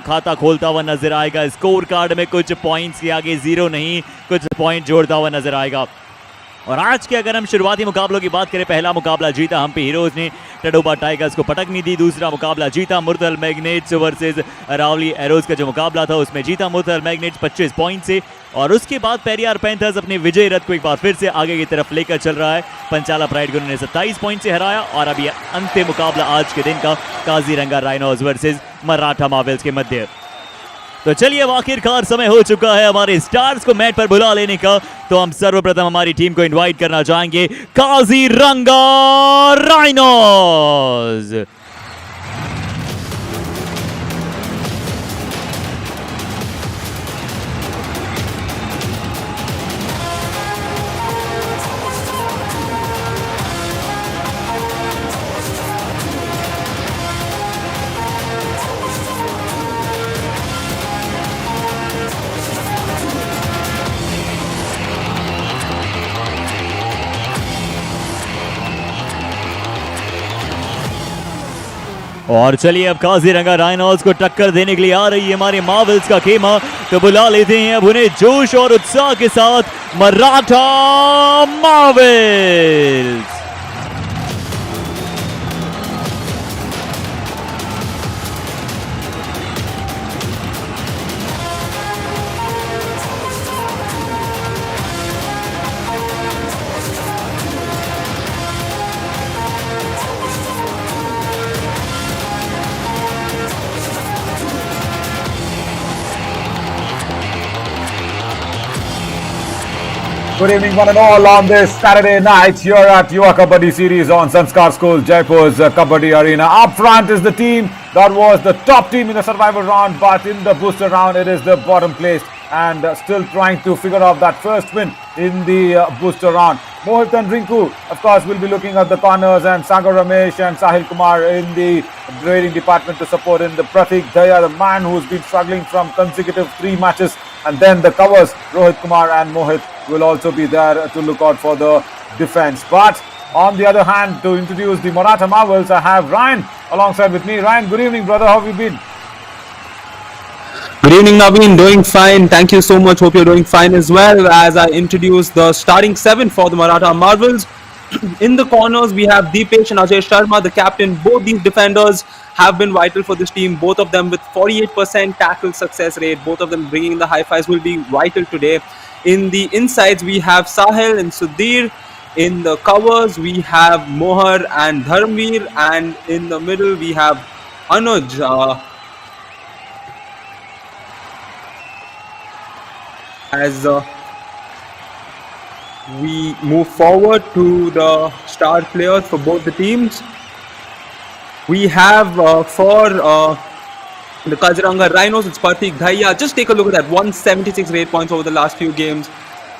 खाता खोलता हुआ नजर आएगा। स्कोर कार्ड में कुछ पॉइंट्स के आगे 0 नहीं, कुछ पॉइंट जोड़ता हुआ नजर आएगा। और आज के अगर हम शुरुआती मुकाबलों की बात करें, पहला मुकाबला जीता हम्पी हीरोज ने, टडोबा टाइगर्स को पटक नहीं दी। दूसरा मुकाबला जीता Murthal Magnets versus Aravali Arrows का जो मुकाबला था उसमें जीता मुरथल मैग्नेट्स 25 पॉइंट से। और उसके बाद पेरियार पैंथर्स अपने विजय रथ को एक बार फिर से आगे की तरफ लेकर चल रहा है। पंचाला प्राइड को उन्होंने 27 पॉइंट से हराया। और अब यह अंतिम मुकाबला आज के दिन का Kaziranga rhinos versus Maratha Marvels के मध्य। तो चलिए अब आखिरकार समय हो चुका है हमारे स्टार्स को मैट पर बुला लेने का। तो हम सर्वप्रथम हमारी टीम को इनवाइट करना चाहेंगे काजीरंगा राइनोज। और चलिए अब काजीरंगा राइनोज को टक्कर देने के लिए आ रही है हमारे मार्वल्स का खेमा। तो बुला लेते हैं अब उन्हें जोश और उत्साह के साथ Maratha Marvels. Good evening one and all on this Saturday night here at Yuva Kabaddi series on Sanskar School, Jaipur's Kabaddi Arena. Up front is the team that was the top team in the survival round, but in the booster round it is the bottom placed and still trying to figure out that first win in the booster round. Mohit and Rinku, of course, will be looking at the corners, and Sagar Ramesh and Sahil Kumar in the grading department to support in the Pratik Daya, the man who's been struggling from consecutive 3 matches. And then the covers, Rohit Kumar and Mohit will also be there to look out for the defense. But on the other hand, to introduce the Maratha Marvels, I have Ryan alongside with me. Ryan, good evening, brother. How have you been? Good evening, Naveen. Doing fine. Thank you so much. Hope you're doing fine as well. As I introduce the starting 7 for the Maratha Marvels. In the corners, we have Deepesh and Ajay Sharma, the captain. Both these defenders have been vital for this team. Both of them with 48% tackle success rate. Both of them bringing the high fives will be vital today. In the insides, we have Sahil and Sudhir. In the covers, we have Mohar and Dharmveer. And in the middle, we have Anuj. As we move forward to the star players for both the teams, we have for the Kaziranga Rhinos, it's Pratik Dhaiya. Just take a look at that, 176 rate points over the last few games.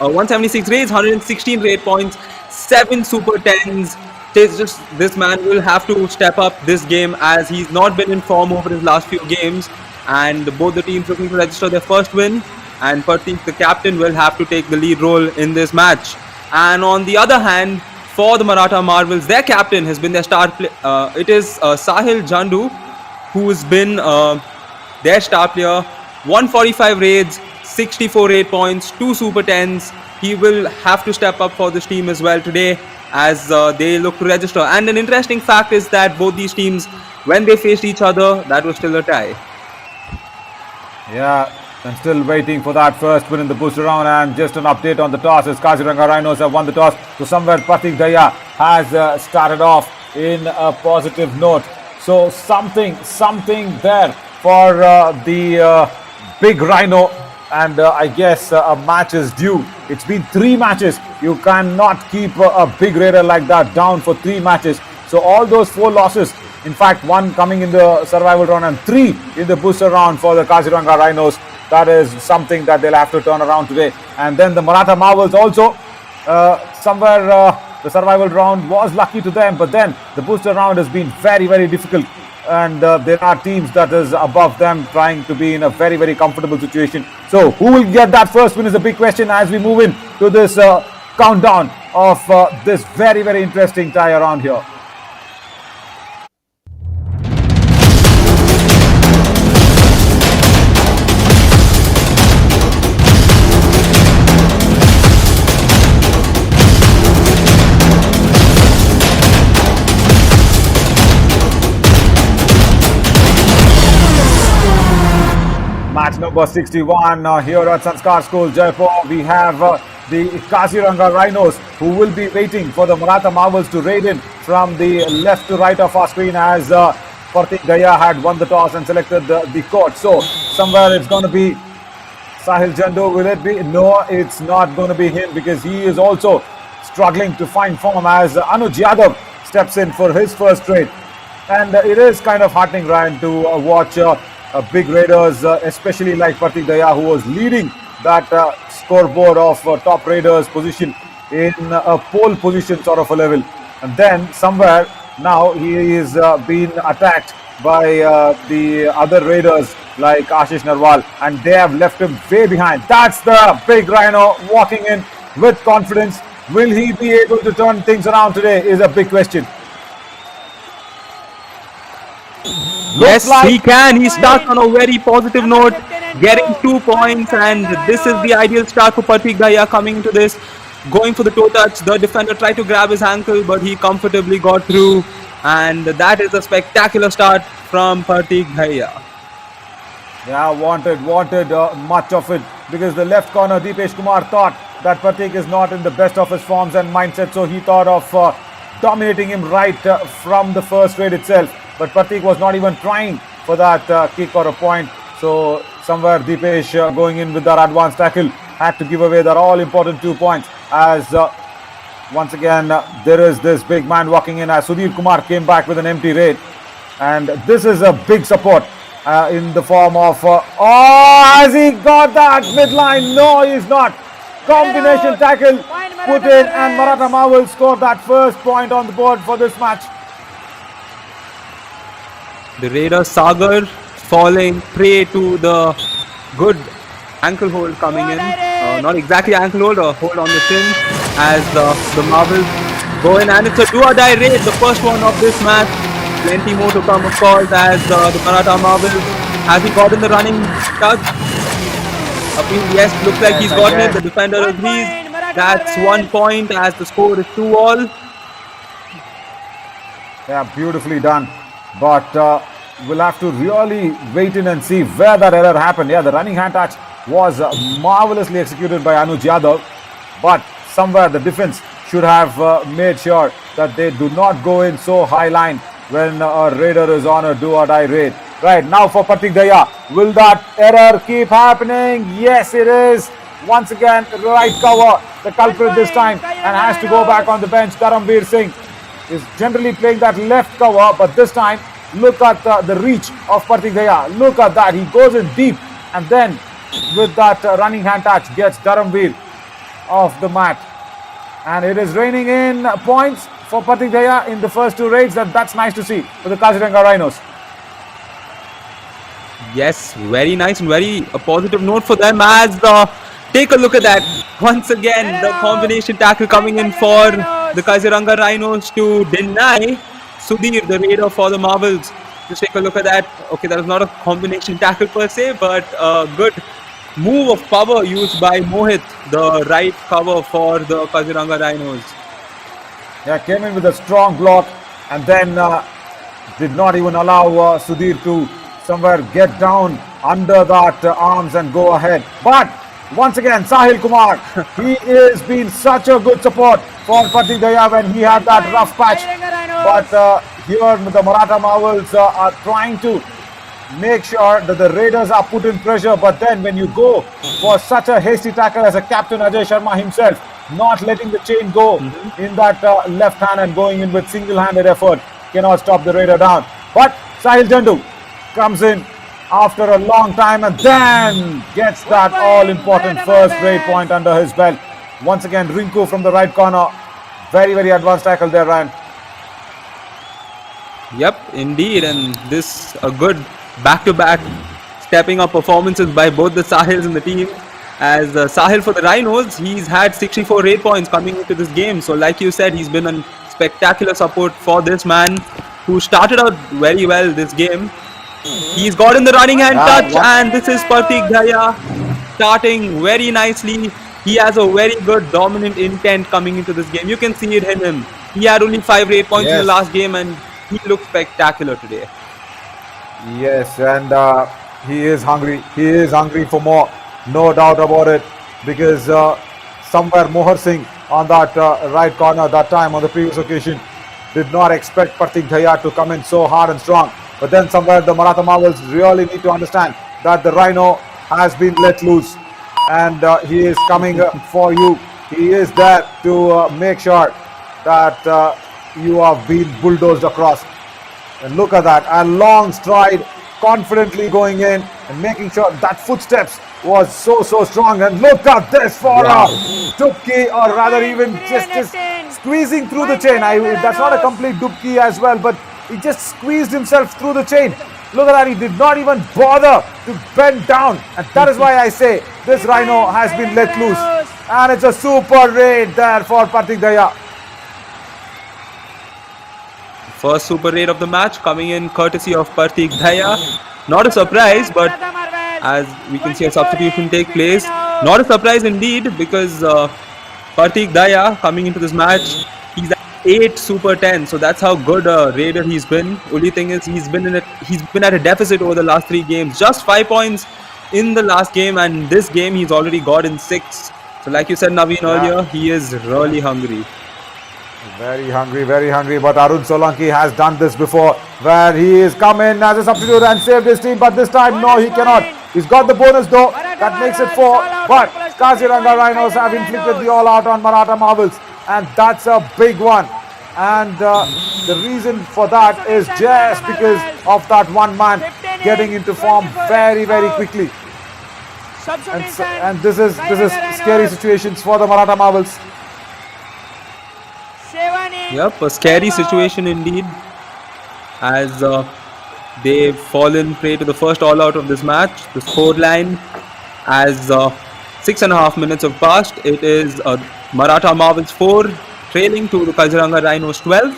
176 rates, 116 rate points, 7 super 10s. This man will have to step up this game as he's not been in form over his last few games. And both the teams looking to register their first win. And Pratik, the captain, will have to take the lead role in this match. And on the other hand, for the Maratha Marvels, their captain has been their star player. It is Sahil Jandu, who has been their star player. 145 raids, 64 rate points, 2 super 10s. He will have to step up for this team as well today as they look to register. And an interesting fact is that both these teams, when they faced each other, that was still a tie. Yeah. And still waiting for that first win in the booster round. And just an update on the toss as Kaziranga Rhinos have won the toss. So somewhere Pratik Daya has started off in a positive note. So something there for the big Rhino. And I guess a match is due. It's been 3 matches. You cannot keep a big raider like that down for 3 matches. So all those 4 losses, in fact 1 coming in the survival round and 3 in the booster round for the Kaziranga Rhinos. That is something that they'll have to turn around today. And then the Maratha Marvels also, somewhere the survival round was lucky to them, but then the booster round has been very, very difficult. And there are teams that is above them trying to be in a very, very comfortable situation. So who will get that first win is a big question as we move in to this countdown of this very, very interesting tie around here. match number 61 here at Sanskar School, Jaipur. We have the Kaziranga Rhinos, who will be waiting for the Maratha Marvels to raid in from the left to right of our screen, as Partik Daya had won the toss and selected the court. So somewhere it's going to be Sahil Jandu. Will it be? No, it's not going to be him, because he is also struggling to find form as Anuj Yadav steps in for his first trade. And it is kind of heartening, Ryan, to watch big raiders, especially like Partik Daya, who was leading that scoreboard of top raiders position in a pole position sort of a level. And then somewhere now he is being attacked by the other raiders like Ashish Narwal, and they have left him way behind. That's the big Rhino walking in with confidence. Will he be able to turn things around today is a big question. Yes, he can. He starts on a very positive note, getting 2 points, and this is the ideal start for Partik Daya coming into this. Going for the toe touch, the defender tried to grab his ankle, but he comfortably got through, and that is a spectacular start from Partik Daya. Yeah, wanted much of it, because the left corner Deepesh Kumar thought that Partik is not in the best of his forms and mindset, so he thought of dominating him right from the first raid itself. But Partik was not even trying for that kick or a point. So somewhere Deepesh going in with that advanced tackle had to give away that all important 2 points, as once again there is this big man walking in, as Sudhir Kumar came back with an empty raid. And this is a big support in the form of has he got that midline? No, he's not. Combination tackle put in, and Maratha Marvel scored that first point on the board for this match. The Raider Sagar falling prey to the good ankle hold coming in. Not exactly ankle hold, a hold on the chin, as the Marvels go in, and it's a do-or-die raid, the first one of this match. Plenty more to come, of course, as the Maratha Marvels. Has he gotten the running touch? Yes, looks like he's gotten it. The defender agrees. That's 1 point, as the score is 2-all. Yeah, beautifully done. But we'll have to really wait in and see where that error happened. Yeah, the running hand touch was marvelously executed by Anuj Yadav. But somewhere the defense should have made sure that they do not go in so high line when a raider is on a do-or-die raid. Right, now for Partik Daya. Will that error keep happening? Yes, it is. Once again, right cover, the culprit this time, and has to go back on the bench. Dharamveer Singh is generally playing that left cover, but this time, look at the reach of Partik Daya. Look at that. He goes in deep, and then with that running hand touch, gets Dharamveer off the mat. And it is raining in points for Partik Daya in the first 2 raids. That's nice to see for the Kaziranga Rhinos. Yes, very nice and very a positive note for them, as take a look at that. Once again, the combination tackle coming in for the Kaziranga Rhinos to deny Sudhir, the raider for the Marvels. Just take a look at that. Okay, that was not a combination tackle per se, but a good move of power used by Mohit, the right cover for the Kaziranga Rhinos. Yeah, came in with a strong block, and then did not even allow Sudhir to somewhere get down under that arms and go ahead. But once again, Sahil Kumar, he is been such a good support for Partik Daya when he had that rough patch. But here the Maratha Marvels are trying to make sure that the Raiders are put in pressure. But then when you go for such a hasty tackle as a captain Ajay Sharma himself, not letting the chain go in that left hand and going in with single-handed effort, cannot stop the Raider down. But Sahil Jandu comes in after a long time and then gets that all-important first raid point under his belt. Once again, Rinku from the right corner. Very, very advanced tackle there, Ryan. Yep, indeed, and this a good back-to-back stepping up performances by both the Sahils in the team. As Sahil for the Rhinos, he's had 64 raid points coming into this game. So like you said, he's been a spectacular support for this man who started out very well this game. He's got in the running hand touch, and this is Partik Daya starting very nicely. He has a very good dominant intent coming into this game. You can see it in him. He had only 5 raid points in the last game, and he looked spectacular today. Yes, and He is hungry. He is hungry for more. No doubt about it. Because somewhere Mohar Singh on that right corner that time on the previous occasion did not expect Pratik Dhaya to come in so hard and strong. But then somewhere the Maratha Marvels really need to understand that the Rhino has been let loose. And he is coming for you. He is there to make sure that you have been bulldozed across. And look at that, a long stride, confidently going in and making sure that footsteps was so strong. And look at this for a dubki, or rather even just squeezing through the chain. That's not a complete dubki as well, but he just squeezed himself through the chain. Look at that, he did not even bother to bend down. And that is why I say this Rhino has been let loose. And it's a super raid there for Pratik Dhaya. First super raid of the match coming in courtesy of Pratik Dhaya. Not a surprise, but as we can see a substitution take place. Not a surprise indeed, because Pratik Dhaya coming into this match, he's at 8 super 10, so that's how good a raider he's been. Only thing is he's been at a deficit over the last 3 games. Just 5 points in the last game, and this game he's already got in 6. So like you said, Naveen, earlier, he is really hungry. Very hungry, but Arun Solanki has done this before, where he is come in as a substitute and saved his team, but this time, no, he cannot. He's got the bonus though, that makes it 4, but Kaziranga Rhinos have inflicted the all-out on Maratha Marvels, and that's a big one. And the reason for that is just because of that one man getting into form very quickly. And this is scary situations for the Maratha Marvels. Yep, a scary situation indeed, as they've fallen prey to the first all-out of this match. The scoreline, as 6.5 minutes have passed, it is Maratha Marvels 4 trailing to the Kaziranga Rhinos 12.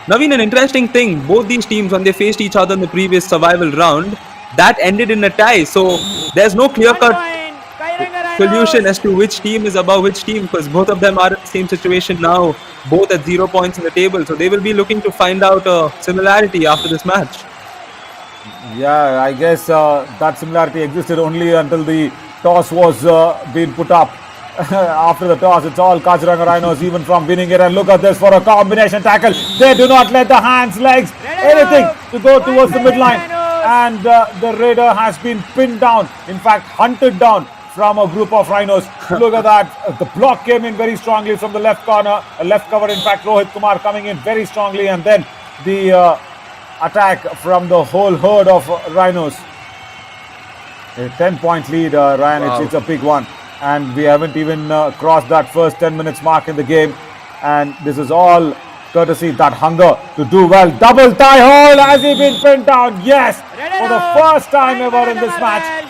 Naveen, an interesting thing, both these teams, when they faced each other in the previous survival round, that ended in a tie. So there's no clear-cut solution as to which team is above which team, because both of them are in the same situation now, both at 0 points in the table. So they will be looking to find out a similarity after this match. Yeah, I guess that similarity existed only until the toss was being put up. After the toss, it's all Kaziranga Rhinos, even from winning it. And look at this for a combination tackle. They do not let the hands, legs, anything to go towards the midline. And the raider has been pinned down, in fact hunted down from a group of Rhinos. Look at that. The block came in very strongly from the left corner, left cover. In fact, Rohit Kumar coming in very strongly, and then the attack from the whole herd of Rhinos. A 10-point lead, Ryan. Wow. It's a big one, and we haven't even crossed that first 10 minutes mark in the game, and this is all courtesy that hunger to do well. Double tie hold. Has he been pinned down? Yes, for the first time ever in this match,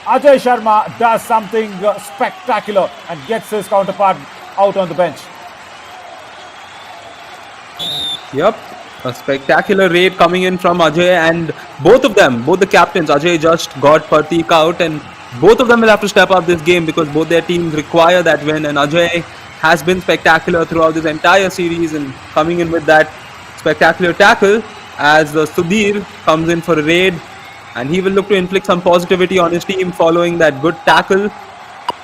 Ajay Sharma does something spectacular and gets his counterpart out on the bench. Yep, a spectacular raid coming in from Ajay, and both the captains, Ajay just got Pratik out, and both of them will have to step up this game because both their teams require that win. And Ajay has been spectacular throughout this entire series, and coming in with that spectacular tackle as Sudhir comes in for a raid, and he will look to inflict some positivity on his team following that good tackle,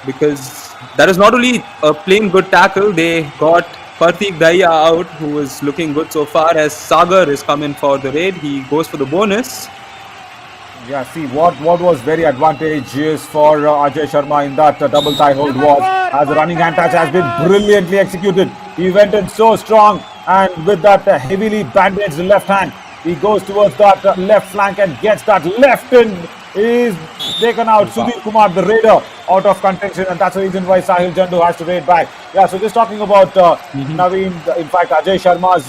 because that is not only a plain good tackle, they got Pratik Dhaya out, who is looking good so far, as Sagar is coming for the raid. He goes for the bonus. Yeah, see, what was very advantageous for Ajay Sharma in that double tie hold was, as the running hand touch has been brilliantly executed. He went in so strong, and with that heavily bandaged left hand, he goes towards that left flank and gets that left in. Is taken out. Sudhir Kumar, the raider, out of contention, and that's the reason why Sahil Jandu has to raid back. Yeah, so just talking about Naveen, in fact, Ajay Sharma's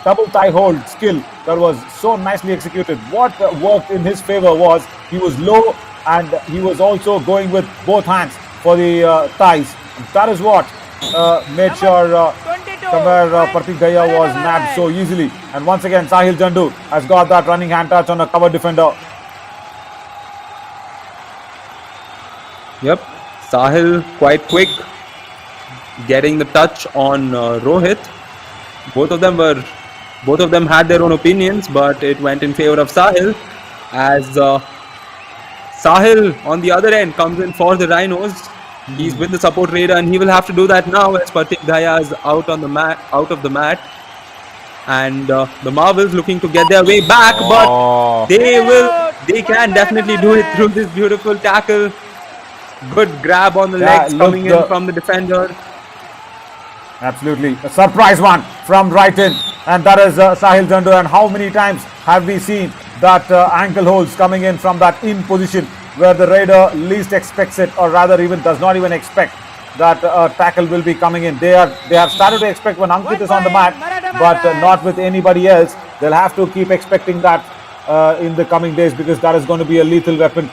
double tie hold skill that was so nicely executed. What worked in his favor was he was low, and he was also going with both hands for the ties. And that is what made sure somewhere Pratik Dhaya was nabbed so easily. And once again, Sahil Jandu has got that running hand touch on a cover defender. Yep, Sahil quite quick, getting the touch on Rohit. Both of them had their own opinions, but it went in favor of Sahil, as Sahil on the other end comes in for the Rhinos. He's with the support raider, and he will have to do that now as Pratik Daya is out of the mat. And the Marvels looking to get their way back, but they can definitely do it through this beautiful tackle. Good grab on the legs coming in from the defender. Absolutely. A surprise one from right in. And that is Sahil Jandu. And how many times have we seen that ankle holds coming in from that in position where the raider least expects it, or rather even does not even expect that tackle will be coming in. They have started to expect when Ankit is on the mat, but not with anybody else. They'll have to keep expecting that in the coming days, because that is going to be a lethal weapon.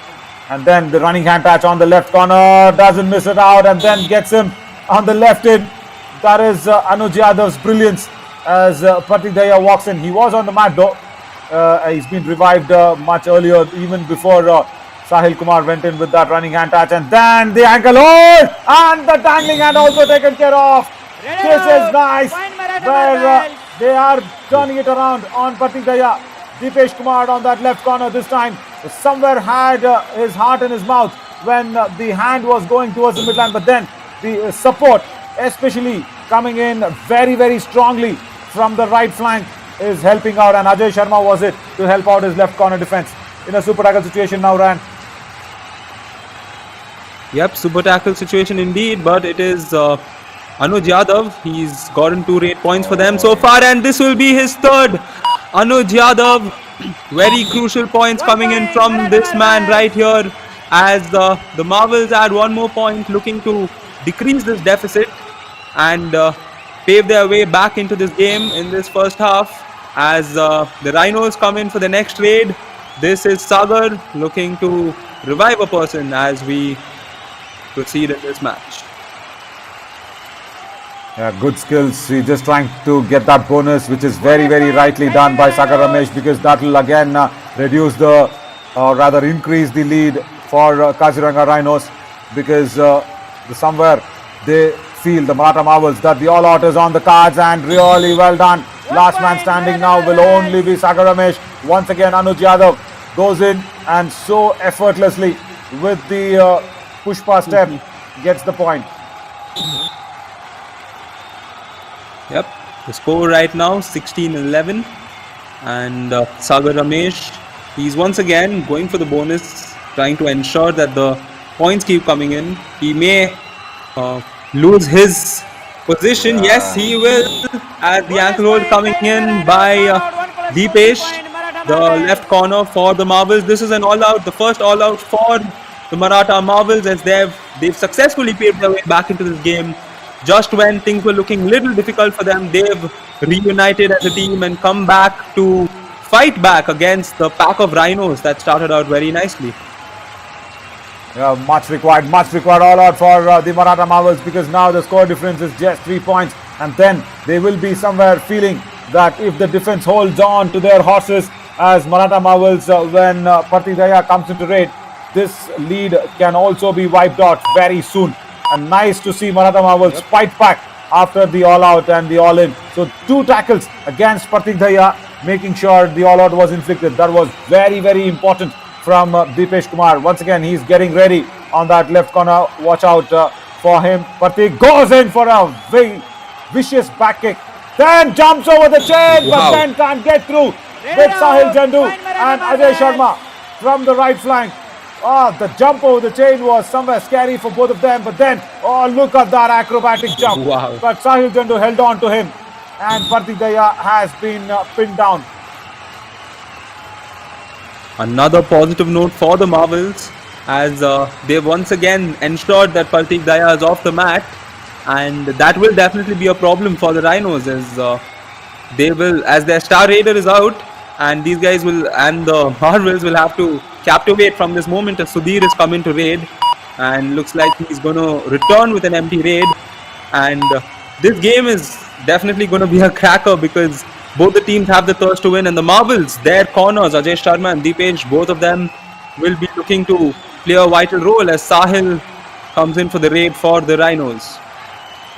And then the running hand touch on the left corner, doesn't miss it out, and then gets him on the left in. That is Anuj Yadav's brilliance as Pratik Daya walks in. He was on the mat though. He's been revived much earlier, even before Sahil Kumar went in with that running hand touch. And then the ankle hold, and the dangling hand also taken care of. This is nice, where they are turning it around on Pratik Daya. Deepesh Kumar on that left corner this time somewhere had his heart in his mouth when the hand was going towards the midline, but then the support, especially coming in very, very strongly from the right flank, is helping out, and Ajay Sharma was it to help out his left corner defense in a super tackle situation now, Ryan. Yep, super tackle situation indeed, but it is Anuj Yadav. He's gotten 2 rate points for them so far, and this will be his third. Anuj Yadav, very crucial points coming in from this man right here, as the Marvels add 1 more point, looking to decrease this deficit and pave their way back into this game in this first half, as the Rhinos come in for the next raid. This is Sagar looking to revive a person as we proceed in this match. Yeah, good skills. He's just trying to get that bonus, which is very, very rightly done by Sagar Ramesh, because that will again reduce the, or rather increase the lead for Kaziranga Rhinos, because somewhere they feel, the Maratha Marvels, that the all-out is on the cards, and really well done. Last man standing now will only be Sagar Ramesh. Once again, Anuj Yadav goes in and so effortlessly with the pushpa step gets the point. Yep, the score right now 16-11, and Sagar Ramesh, he's once again going for the bonus, trying to ensure that the points keep coming in. He may lose his position. Yes, he will, as the ankle hold coming in by Deepesh, the left corner for the Marvels. This is an all-out, the first all-out for the Maratha Marvels, as they've successfully paved their way back into this game. Just when things were looking a little difficult for them, they've reunited as a team and come back to fight back against the pack of Rhinos that started out very nicely. Yeah, much required all out for the Maratha Marvels, because now the score difference is just 3 points, and then they will be somewhere feeling that if the defense holds on to their horses as Maratha Marvels, when Pratik Daya comes into raid, this lead can also be wiped out very soon. And nice to see Maratha Marvels fight back after the all-out and the all-in. So 2 tackles against Pratik Daya, making sure the all-out was inflicted. That was very, very important from Deepesh Kumar. Once again, he's getting ready on that left corner. Watch out for him. Pratik goes in for a very vicious back kick. Then jumps over the chain, but then can't get through with Sahil Jandu and Ajay Sharma from the right flank. The jump over the chain was somewhere scary for both of them, but then, look at that acrobatic jump. Wow. But Sahil Jandu held on to him, and Pratik Daya has been pinned down. Another positive note for the Marvels, as they once again ensured that Pratik Daya is off the mat, and that will definitely be a problem for the Rhinos, as they will, as their star raider is out, and these guys will, and the Marvels will have to captivate from this moment as Sudhir is coming to raid, and looks like he's going to return with an empty raid. And this game is definitely going to be a cracker, because both the teams have the thirst to win, and the Marvels, their corners, Ajay Sharma and Deepesh, both of them will be looking to play a vital role as Sahil comes in for the raid for the Rhinos.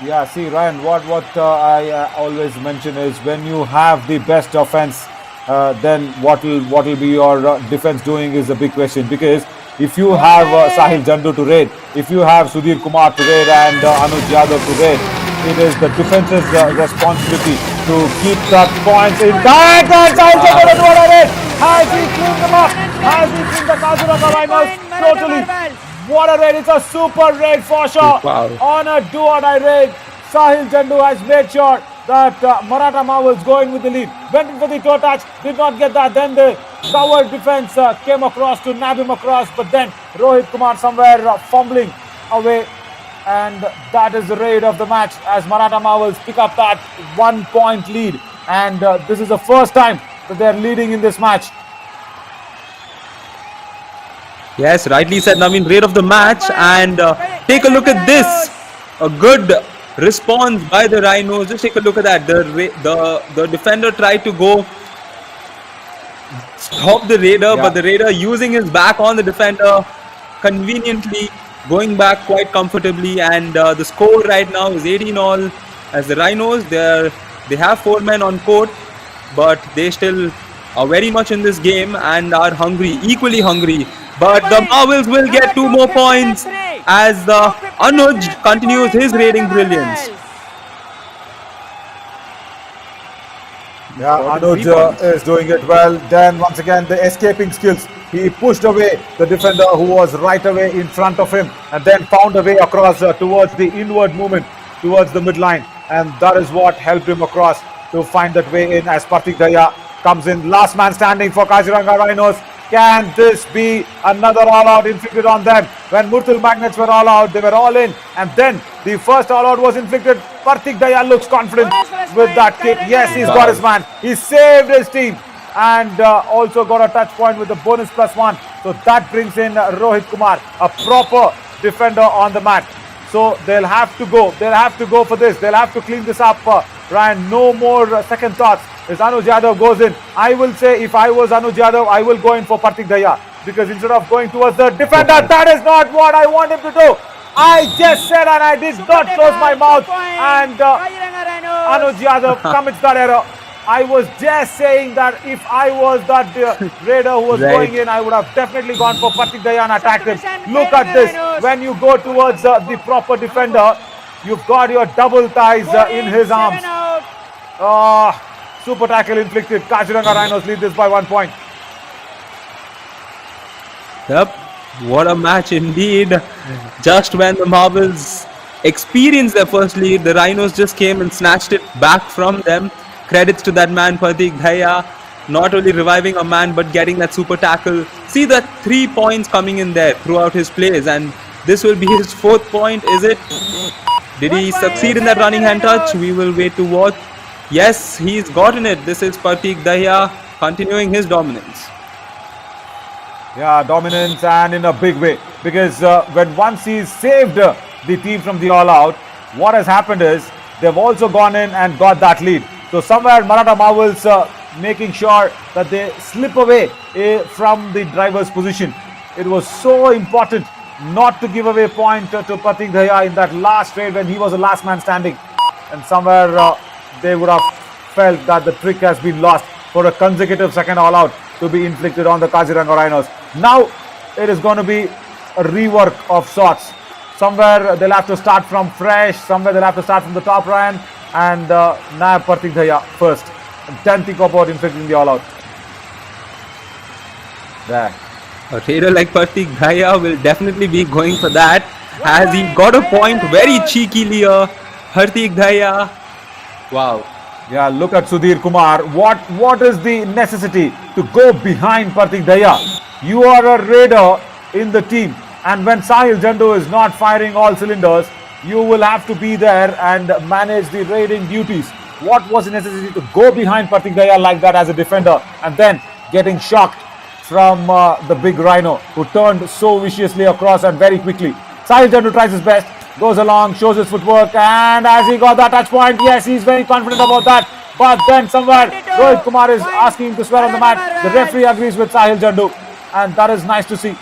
Yeah, see, Ryan, what I always mention is, when you have the best offense, then what will be your defense doing is a big question, because If you have Sahil Jandu to raid, if you have Sudhir Kumar to raid and Anuj Yadav to raid, it is the defense's responsibility to keep that points intact. And Sahil Jandu does what I raid. Has he cleaned them up? Has he cleaned the Kaziranga Rhinos? Totally. What a raid. It's a super raid for sure. Wow. On a do-or-die raid, Sahil Jandu has made sure that Maratha Marvels going with the lead. Went in for the toe touch, did not get that. Then the covered defense came across to nab him across. But then Rohit Kumar somewhere fumbling away. And that is the raid of the match as Maratha Marvels pick up that 1 point lead. And this is the first time that they're leading in this match. Yes, rightly said, Naveen. Raid of the match, and take a look at this. A good response by the Rhinos. Just take a look at that. The defender tried to go stop the raider, but the raider using his back on the defender, conveniently going back quite comfortably. And the score right now is 18-all. As the Rhinos, they have 4 men on court, but they still are very much in this game and are hungry, equally hungry. But the Marvels will get 2 more points as the Anuj continues his raiding brilliance. Yeah, Anuj is doing it well. Then once again the escaping skills. He pushed away the defender who was right away in front of him and then found a way across towards the inward movement towards the midline. And that is what helped him across to find that way in as Partik Daya comes in. Last man standing for Kaziranga Rhinos. Can this be another all-out inflicted on them? When Murthal Magnets were all out, they were all in. And then the first all-out was inflicted. Partik Daya looks confident with that kick. Yes, he's got his man. He saved his team. And also got a touch point with the bonus +1. So that brings in Rohit Kumar, a proper defender on the mat. So they'll have to go. They'll have to go for this. They'll have to clean this up. Ryan, no more second thoughts. As Anuj Yadav goes in, I will say if I was Anuj Yadav, I will go in for Partik Daya. Because instead of going towards the defender, that is not what I want him to do. I just said and I did not close my mouth. And Anuj Yadav commits that error. I was just saying that if I was that raider who was going in, I would have definitely gone for Partik Daya and attacked him. Look at this. When you go towards the proper defender, you've got your double thighs in his arms. Super tackle inflicted. Kaziranga Rhinos lead this by 1 point. Yep, what a match indeed. Just when the Marvels experienced their first lead, the Rhinos just came and snatched it back from them. Credits to that man Partik Daya, not only reviving a man but getting that super tackle. See that 3 points coming in there throughout his plays, and this will be his 4th point, is it? Did he succeed in that running hand touch? We will wait to watch. Yes, he's gotten it. This is Partik Daya continuing his dominance. Yeah, dominance and in a big way. Because when once he's saved the team from the all-out, what has happened is they've also gone in and got that lead. So somewhere Maratha Marvels making sure that they slip away from the driver's position. It was so important not to give away a point to Partik Daya in that last raid when he was the last man standing. And somewhere they would have felt that the trick has been lost for a consecutive second all-out to be inflicted on the Kaziranga Rhinos. Now it is going to be a rework of sorts. Somewhere they'll have to start from fresh, somewhere they'll have to start from the top, Ryan, and nab Partik Daya first. And then think about inflicting the all-out. There. A raider like Partik Daya will definitely be going for that, as he got a point very cheekily. Partik Daya. Wow. Yeah, look at Sudhir Kumar. What is the necessity to go behind Partik Daya? You are a raider in the team, and when Sahil Jandu is not firing all cylinders, you will have to be there and manage the raiding duties. What was the necessity to go behind Partik Daya like that as a defender and then getting shocked from the big Rhino who turned so viciously across and very quickly? Sahil Jandu tries his best. Goes along, shows his footwork, and as he got that touch point, yes, he's very confident about that. But then somewhere, Rohit Kumar is asking him to swear on the mat. The referee agrees with Sahil Jandu, and that is nice to see.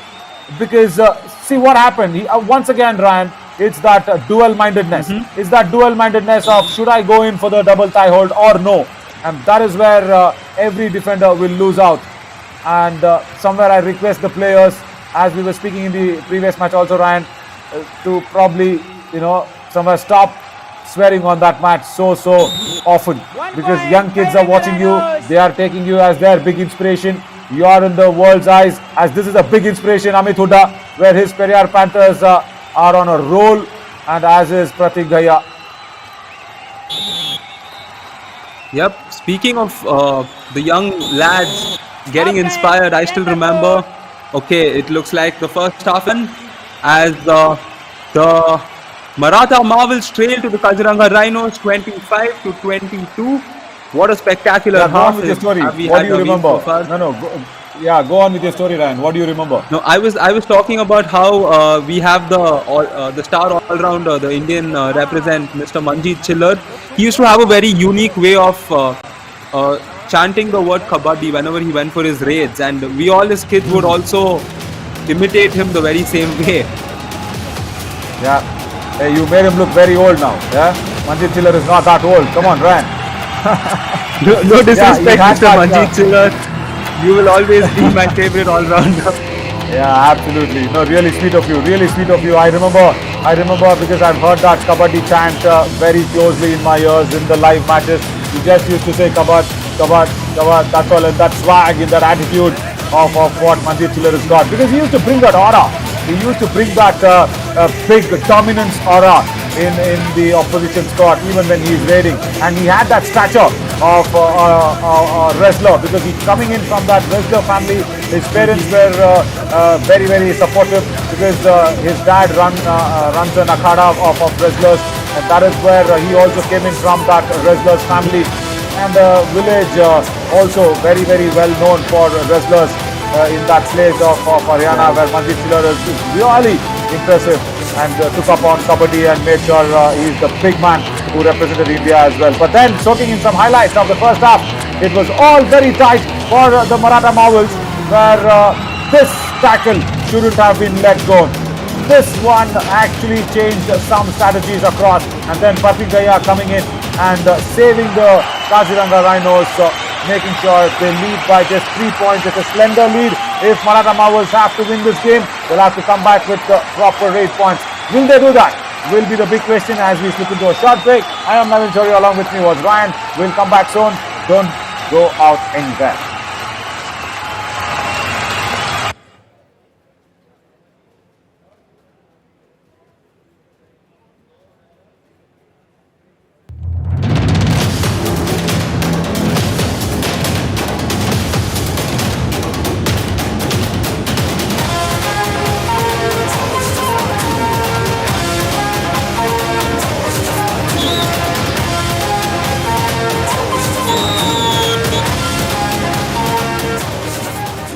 Because, see what happened. Once again, Ryan, it's that dual-mindedness. It's that dual-mindedness of should I go in for the double thigh hold or no? And that is where every defender will lose out. And somewhere I request the players as we were speaking in the previous match also, Ryan, to probably, somewhere stop swearing on that match so often, because young kids are watching you, they are taking you as their big inspiration. You are in the world's eyes, as this is a big inspiration, Amit Hooda, where his Periyar Panthers are on a roll, and as is Pratik Dhaya. Yep. Speaking of the young lads getting inspired, I still remember. Okay, it looks like the first half as the Maratha Marvels trail to the Kaziranga Rhinos 25-22. What a spectacular Go half! on with your story. Have we What had do you Naveen remember? so far? Go on with your story, Ryan. What do you remember? No, I was talking about how we have the star all-rounder, the Indian represent, Mr. Manjeet Chiller. He used to have a very unique way of chanting the word Kabaddi whenever he went for his raids, and we all as kids would also imitate him the very same way. Yeah. Hey, you made him look very old now. Yeah. Manjeet Chiller is not that old. Come on, Ryan. No disrespect, had Mr. that, Manjeet Chiller. You will always be my favorite all-rounder. Yeah, absolutely. No, really sweet of you. Really sweet of you. I remember because I've heard that Kabaddi chant very closely in my ears in the live matches. He just used to say Kabad, Kabad, Kabad. That's all, and that swag, in that attitude of what Manjeet Chiller has got. Because he used to bring that aura. He used to bring that big dominance aura in the opposition squad, even when he's raiding. And he had that stature of a wrestler, because he's coming in from that wrestler family. His parents were very, very supportive, because his dad runs an akhada of wrestlers, and that is where he also came in from, that wrestlers family. And the village also very, very well known for wrestlers in that place of Haryana, where Manjeet Chiller is really impressive, and took up on Kabaddi and made sure he's the big man who represented India as well. But then, soaking in some highlights of the first half, it was all very tight for the Maratha Marvels, where this tackle shouldn't have been let go. This one actually changed some strategies across, and then Pratik Dhaya coming in and saving the Kaziranga Rhinos, making sure they lead by just 3 points. It's a slender lead. If Maratha Marvels have to win this game, they'll have to come back with the proper 8 points. Will they do that? Will be the big question as we slip into a short break. I am Navin Chori, along with me was Ryan. We'll come back soon. Don't go out anywhere.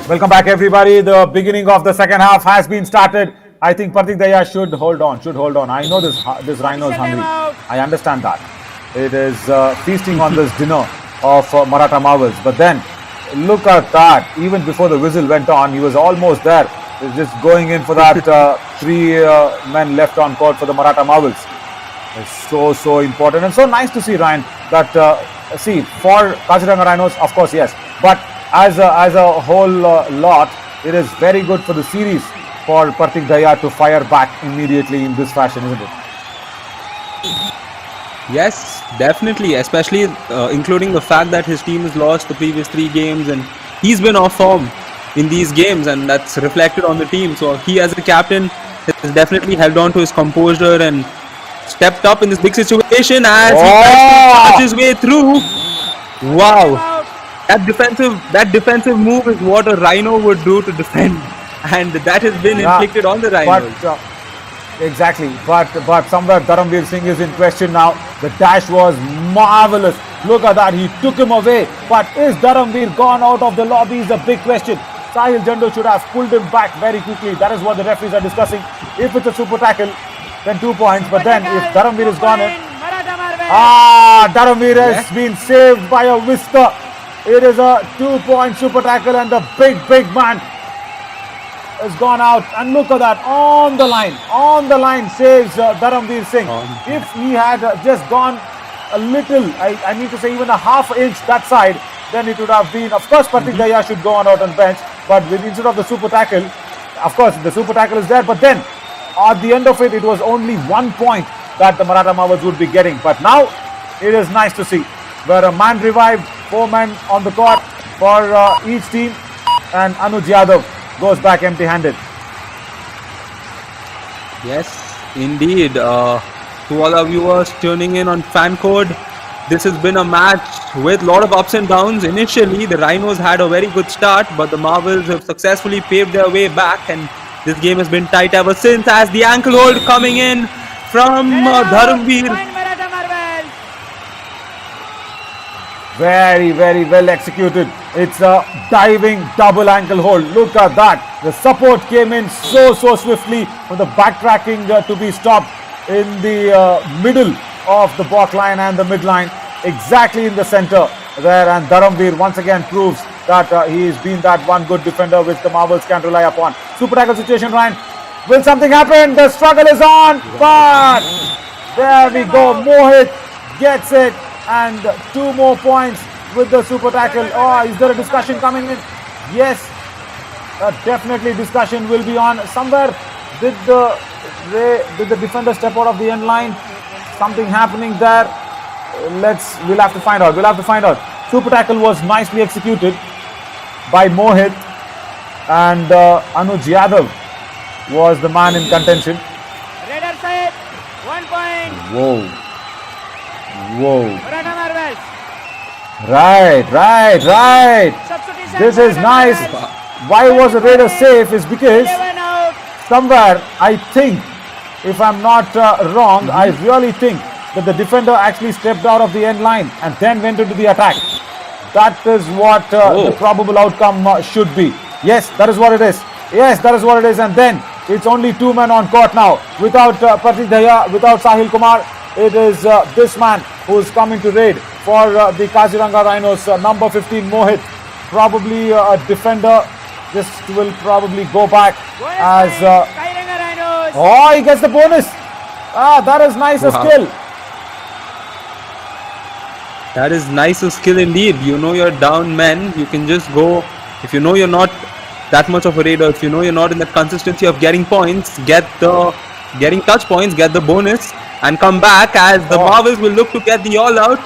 Welcome back, everybody. The beginning of the second half has been started. I think Pratik Dhaya should hold on. I know this Rhino is hungry. I understand that. It is feasting on this dinner of Maratha Marvels. But then, look at that. Even before the whistle went on, he was almost there. He's just going in for that 3 men left on court for the Maratha Marvels. It's so important. And so nice to see, Ryan, that, for Kaziranga Rhinos, of course, yes. But as a whole lot, it is very good for the series for Pratik Dhaya to fire back immediately in this fashion, isn't it? Yes, definitely, especially including the fact that his team has lost the previous 3 games and he's been off form in these games, and that's reflected on the team. So he, as a captain, has definitely held on to his composure and stepped up in this big situation as he tries to charge his way through. Wow. That defensive move is what a Rhino would do to defend, and that has been inflicted on the Rhinos. Exactly, but somewhere Dharamveer Singh is in question now. The dash was marvelous. Look at that, he took him away. But is Dharamveer gone out of the lobby is a big question. Sahil Jando should have pulled him back very quickly. That is what the referees are discussing. If it's a super tackle, then 2 points. But then if Dharamveer is gone in, Dharamveer has been saved by a whisker. It is a 2-point super tackle, and the big man has gone out. And look at that, on the line saves Dharamveer Singh. If he had just gone a little, I need to say even a half inch that side, then it would have been, of course, Pratik Dhaya should go on out on bench, but instead of the super tackle, Of course, the super tackle is there, but then at the end of it, it was only 1 point that the Maratha Marvels would be getting. But now it is nice to see where a man revived, 4 men on the court for each team, and Anuj Yadav goes back empty-handed. Yes, indeed. To all our viewers tuning in on fan code, this has been a match with a lot of ups and downs. Initially, the Rhinos had a very good start, but the Marvels have successfully paved their way back, and this game has been tight ever since. As the ankle hold coming in from Dharamveer. Very, very well executed. It's a diving double ankle hold. Look at that. The support came in so swiftly with the backtracking to be stopped in the middle of the back line and the midline, exactly in the center there. And Dharamveer once again proves that he's been that one good defender which the Marvels can rely upon. Super tackle situation, Ryan. Will something happen? The struggle is on, but there we go. Mohit gets it, and 2 more points with the super tackle. Oh, is there a discussion coming in? Yes, definitely discussion will be on. Somewhere did the defender step out of the end line? Something happening there. We'll have to find out. Super tackle was nicely executed by Mohit, and Anuj Yadav was the man in contention. Raider side, 1 point. Whoa. Maratha Marvels. Right. Substitution. This is Maratha nice. Marvels. Why was the Raider safe is because 11 out. somewhere, I think, if I'm not wrong, I really think that the defender actually stepped out of the end line and then went into the attack. That is what the probable outcome should be. Yes, that is what it is. And then it's only 2 men on court now. Without Pratik Daya, without Sahil Kumar, it is this man who is coming to raid for the Kaziranga Rhinos. Number 15, Mohit, probably a defender. Just will probably go back as Kaziranga Rhinos. oh, he gets the bonus. That is nice a skill. That is nice of skill indeed. You know you're down men, you can just go. If you know you're not that much of a raider, if you know you're not in that consistency of getting points, getting touch points, get the bonus, and come back as the Marvels will look to get the all out.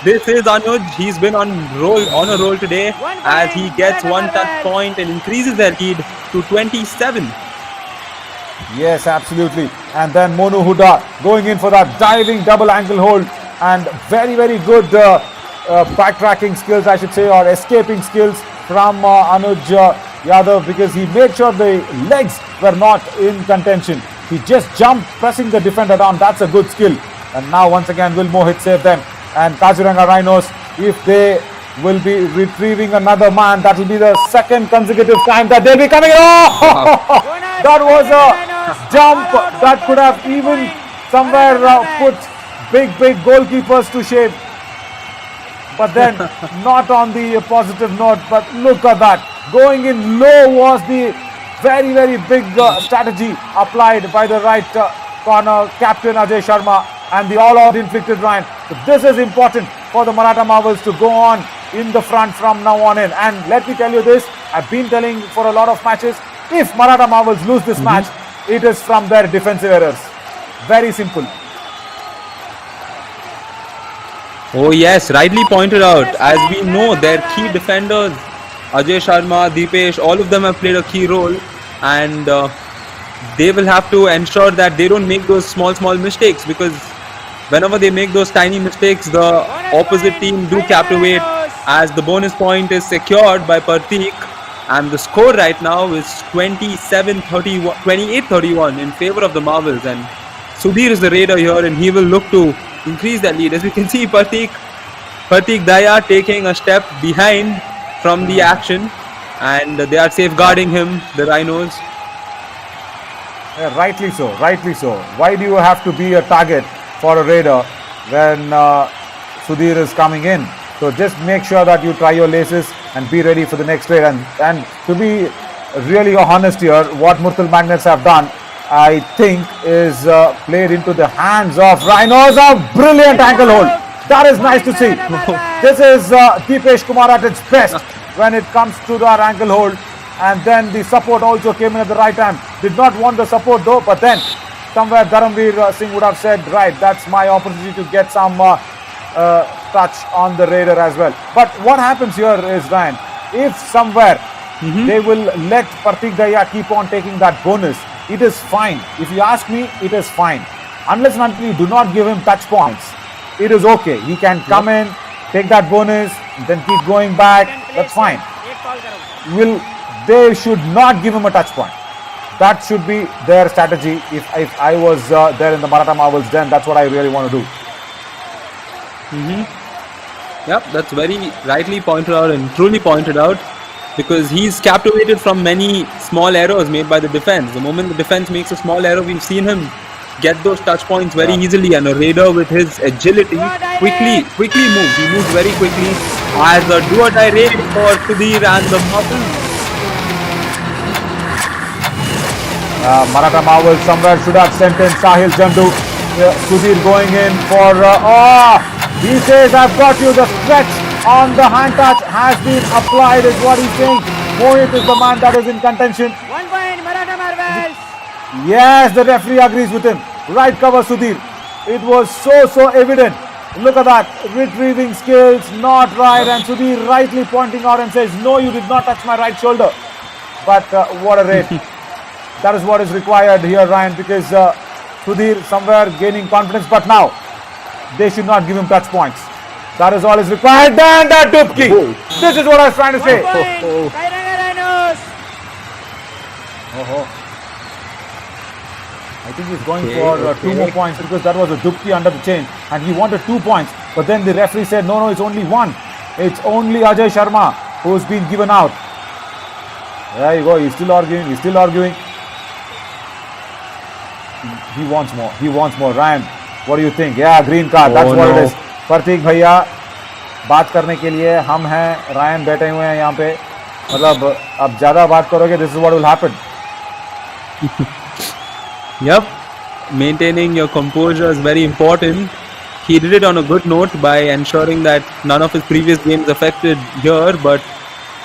This is Anuj. He's been on a roll today as he gets 1 touch point and increases their lead to 27. Yes, absolutely. And then Monu Huda going in for that diving double ankle hold, and very good backtracking skills, I should say, or escaping skills from Anuj Yadav, because he made sure the legs were not in contention. He just jumped, pressing the defender down. That's a good skill. And now once again will Mohit save them. And Kaziranga Rhinos, if they will be retrieving another man, that will be the 2nd consecutive time that they'll be coming. That was a jump that could have even somewhere put big goalkeepers to shame. But then not on the positive note. But look at that. Going in low was the very big strategy applied by the right corner captain Ajay Sharma, and the all-out inflicted, Ryan. So this is important for the Maratha Marvels to go on in the front from now on in. And let me tell you this, I've been telling for a lot of matches, if Maratha Marvels lose this match, it is from their defensive errors. Very simple. Oh yes, rightly pointed out. As we know, their key defenders, Ajay Sharma, Deepesh, all of them have played a key role, and they will have to ensure that they don't make those small mistakes, because whenever they make those tiny mistakes, the opposite team do captivate, as the bonus point is secured by Pratik, and the score right now is 28-31 in favor of the Marvels, and Sudhir is the raider here, and he will look to increase that lead. As we can see, Pratik Daya taking a step behind from the action, and they are safeguarding him, the Rhinos. Yeah, rightly so. Why do you have to be a target for a raider when Sudhir is coming in? So just make sure that you try your laces and be ready for the next raid. And to be really honest here, what Murtal Magnets have done, I think, is played into the hands of Rhinos. A brilliant ankle hold. That is nice to see. This is Deepesh Kumar at its best when it comes to that ankle hold. and then the support also came in at the right time. Did not want the support though, but then somewhere Dharamveer Singh would have said, right, that's my opportunity to get some touch on the Raider as well. But what happens here is, Ryan, if somewhere they will let Pratik Dahiya keep on taking that bonus, it is fine. If you ask me, it is fine. Unless and until you do not give him touch points, it is okay. He can come in, take that bonus, then keep going back. That's fine. They should not give him a touch point. That should be their strategy. If I was there in the Maratha Marvels, then that's what I really want to do. Yep, that's very rightly pointed out and truly pointed out, because he's captivated from many small errors made by the defense. The moment the defense makes a small error, we've seen him get those touch points very easily, and a Raider with his agility quickly moves. He moves very quickly as a do-or-die raid for Sudhir and the Marvels. Maratha Marvels somewhere should have sent in Sahil Jandu. Sudhir going in for he says, I've got you. The stretch on the hand touch has been applied is what he's saying. Mohit is the man that is in contention. 1 point, Maratha Marvels. Yes, the referee agrees with him. Right cover, Sudhir. It was so evident. Look at that. Retrieving skills, not right. And Sudhir rightly pointing out and says, no, you did not touch my right shoulder. But what a raid. That is what is required here, Ryan, because Sudhir somewhere gaining confidence. But now, they should not give him touch points. That is all is required. And that Dubki. This is what I was trying to say. 1 point, Kaziranga Rhinos. I think he's going for 2 more points, because that was a Dubki under the chain and he wanted 2 points. But then the referee said, no, it's only 1. It's only Ajay Sharma who's been given out. There you go. He's still arguing. He wants more. Ryan, what do you think? Yeah, green card. That's what it is. प्रतीक भैया, बात करने के लिए हम हैं. Ryan बैठे हुए हैं यहाँ पे. मतलब अब ज़्यादा बात करोगे, this is what will happen. Yep, maintaining your composure is very important. He did it on a good note by ensuring that none of his previous games affected here, but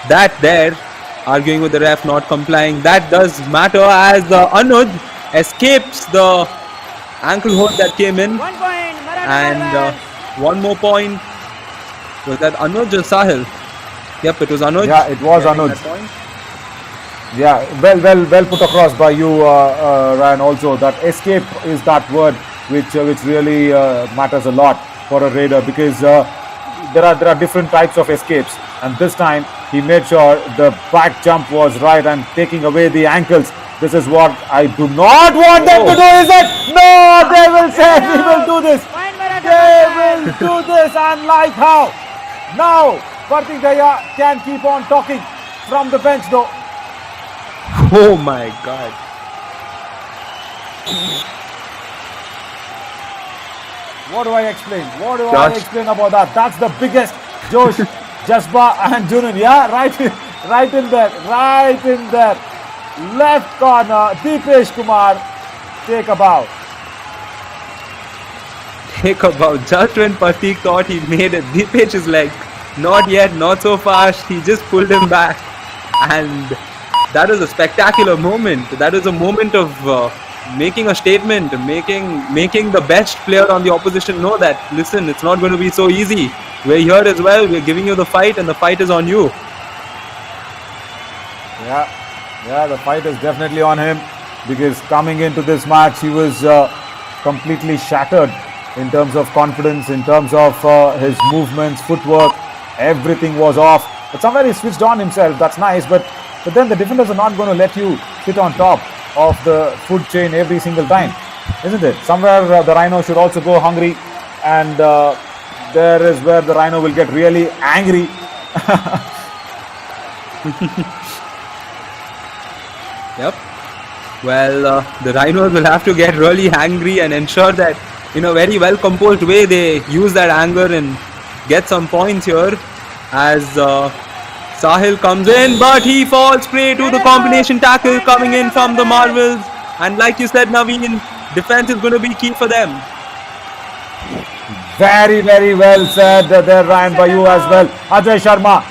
that there, arguing with the ref, not complying, that does matter as Anuj escapes the ankle hold that came in. 1 point, Maratha And Marvels. one more point. Was that Anuj or Sahil? Yep, it was Anuj. Yeah, it was getting Anuj. that point. Yeah, well put across by you, Ryan. Also, that escape is that word which really matters a lot for a Raider, because there are different types of escapes, and this time he made sure the back jump was right and taking away the ankles. This is what I do not want them to do, is it? No, they will say we will do this. Point, Maratha They Marvels. will do this, and like how? Now, Pratik Dahiya can keep on talking from the bench though. Oh my God. What do I explain? What do I Josh. explain about that? That's the biggest Josh, Jasba and Junan. Yeah, right in there. Left corner, Deepesh Kumar, take a bow. Take about just when Pratik thought he made it, Deepesh is like, not yet, not so fast. He just pulled him back, and that is a spectacular moment. That is a moment of making a statement, making the best player on the opposition know that, listen, it's not going to be so easy. We're here as well. We're giving you the fight, and the fight is on you. Yeah, the fight is definitely on him, because coming into this match, he was completely shattered in terms of confidence, in terms of his movements, footwork, everything was off. But somewhere he switched on himself. That's nice, but then the defenders are not going to let you sit on top of the food chain every single time, isn't it? Somewhere the Rhino should also go hungry, and there is where the Rhino will get really angry. Yep. Well, the Rhinos will have to get really angry and ensure that in a very well composed way they use that anger and get some points here, as Sahil comes in, but he falls prey to the combination tackle coming in from the Marvels. And like you said, Naveen, defense is going to be key for them. Very well said there, Ryan, by you as well. Ajay Sharma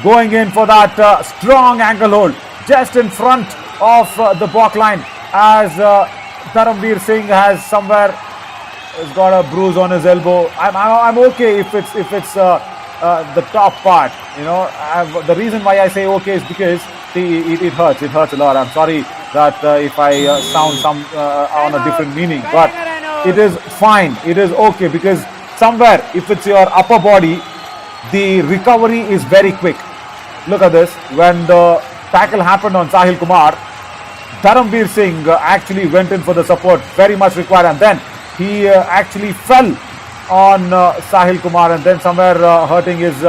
going in for that strong ankle hold. just in front of the back line, as Dharamveer Singh has got a bruise on his elbow. I'm okay if it's the top part. The reason why I say okay is because it hurts. It hurts a lot. I'm sorry that if I sound on a different meaning, but it is fine. It is okay, because somewhere if it's your upper body, the recovery is very quick. Look at this. When the tackle happened on Sahil Kumar, Dharamveer Singh actually went in for the support, very much required, and then he actually fell on Sahil Kumar, and then somewhere hurting his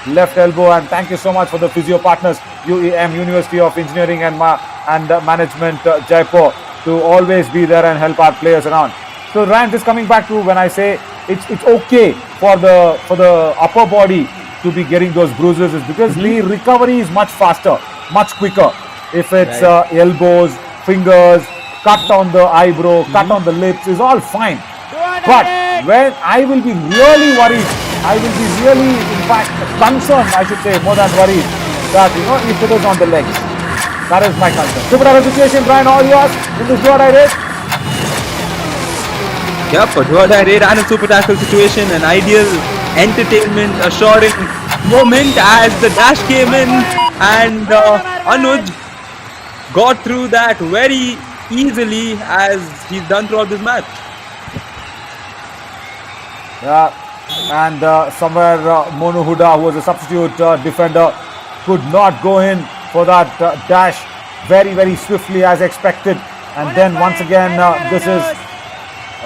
left elbow. And thank you so much for the physio partners, UEM, University of Engineering and Management, Jaipur, to always be there and help our players around. So Ryan, just coming back to when I say it's okay for the upper body to be getting those bruises, is because the recovery is much faster, much quicker. If it's elbows, fingers, cut on the eyebrow, cut on the lips, is all fine. But when I will be really worried, I will be really, in fact, concerned, I should say, more than worried, that if it is on the legs. That is my concern. Super tackle situation, Brian, all yours in this do-or-die race. Yep, a do-or-die raid and a super tackle situation, an ideal entertainment assuring moment as the dash came in, and Anuj got through that very easily, as he's done throughout this match. Yeah, and somewhere Monu Huda, who was a substitute defender, could not go in for that dash very, very swiftly as expected. And then once again, this is...